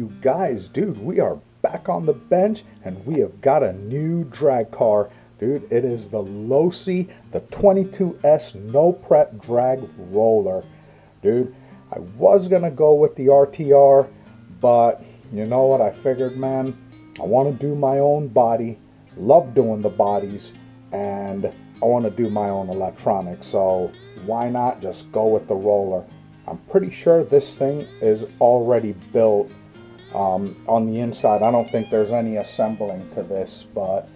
you guys, dude, we are back on the bench and we have got a new drag car. Dude, it is the Losi, the 22S no prep drag roller. Dude, I was gonna go with the RTR, but you know what, I figured, man, I want to do my own body, love doing the bodies, and I want to do my own electronics, so why not just go with the roller? I'm pretty sure this thing is already built on the inside. I don't think there's any assembling to this, but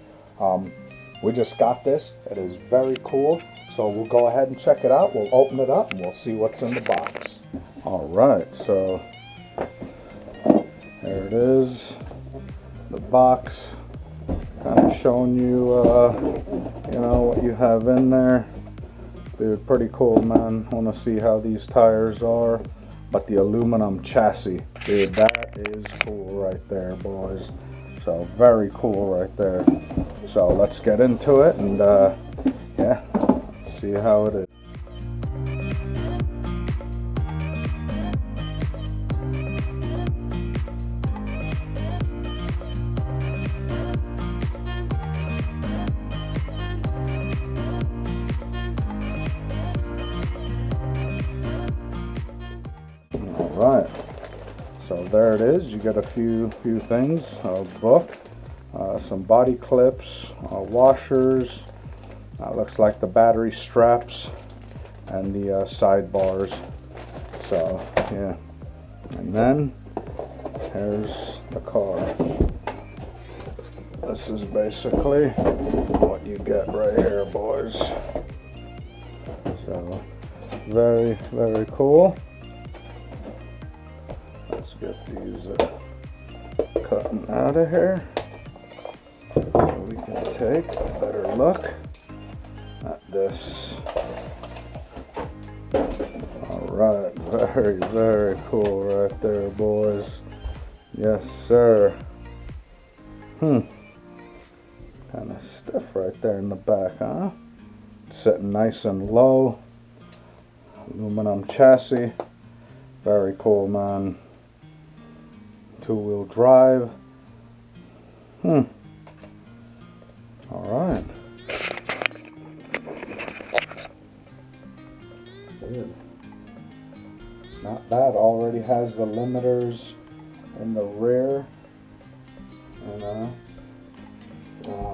we just got this. It is very cool, so we'll go ahead and check it out. We'll open it up and we'll see what's in the box. All right, so there it is, the box, kind of showing you you know, what you have in there. Dude, pretty cool, man. Want to see how these tires are. But the aluminum chassis, dude, that is cool right there, boys. So very cool right there. So let's get into it and yeah, see how it is. Right, so there it is. You get a few things: a book, some body clips, washers. Looks like the battery straps and the sidebars. So yeah, and then here's the car. This is basically what you get right here, boys. So very cool. Let's get these cutting out of here so we can take a better look at this. Alright, very cool right there, boys. Yes, sir. Kind of stiff right there in the back, huh? Sitting nice and low. Aluminum chassis. Very cool, man. Two-wheel drive. Alright. It's not bad. Already has the limiters in the rear. And I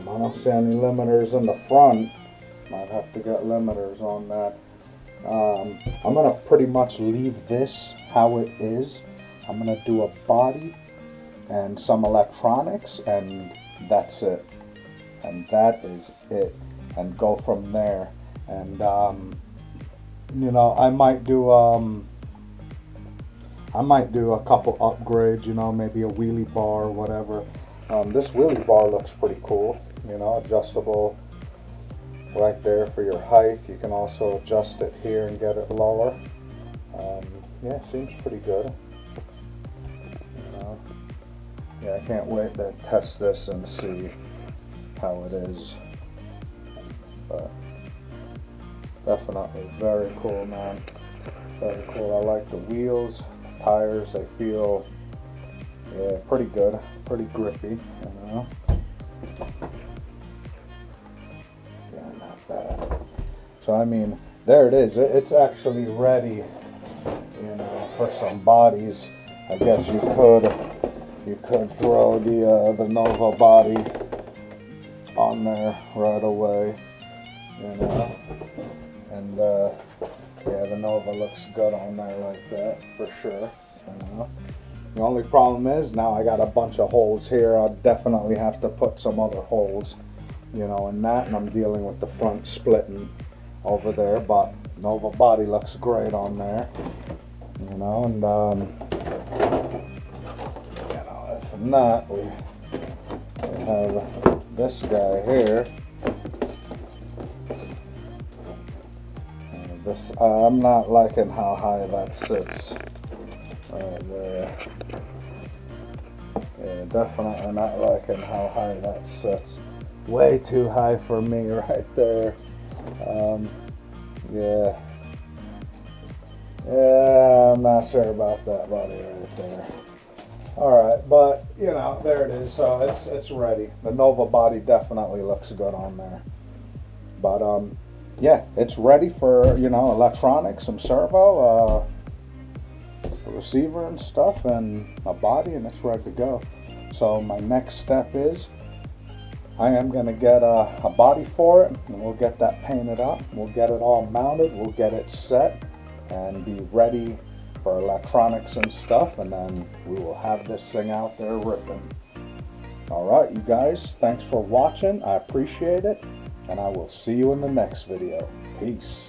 don't see any limiters in the front. Might have to get limiters on that. I'm gonna pretty much leave this how it is. I'm gonna do a body and some electronics, and that's it. And that is it. And go from there. And you know, I might do a couple upgrades. You know, maybe a wheelie bar or whatever. This wheelie bar looks pretty cool. You know, adjustable right there for your height. You can also adjust it here and get it lower. Yeah, seems pretty good. Yeah, I can't wait to test this and see how it is. But definitely very cool, man. Very cool. I like the wheels, the tires. They feel, yeah, pretty good, pretty grippy, you know. Yeah, not bad. So I mean, there it is. It's actually ready, you know, for some bodies. I guess you could throw the Nova body on there right away, you know, and yeah, the Nova looks good on there like that for sure, you know. The only problem is now I got a bunch of holes here. I'll definitely have to put some other holes, you know, in that, and I'm dealing with the front splitting over there, but Nova body looks great on there, you know. And if not, we have this guy here. And this, I'm not liking how high that sits right there. Yeah, definitely not liking how high that sits. Way too high for me right there. Yeah. Yeah, I'm not sure about that body right there. Alright. it, but you know, there it is. So it's ready. The Nova body definitely looks good on there. But yeah, it's ready for, you know, electronics, some servo, a receiver and stuff, and a body, and it's ready to go. So my next step is I am going to get a body for it, and we'll get that painted up. We'll get it all mounted. We'll get it set and be ready for electronics and stuff, and then we will have this thing out there ripping. All right, you guys, thanks for watching. I appreciate it, and I will see you in the next video. Peace.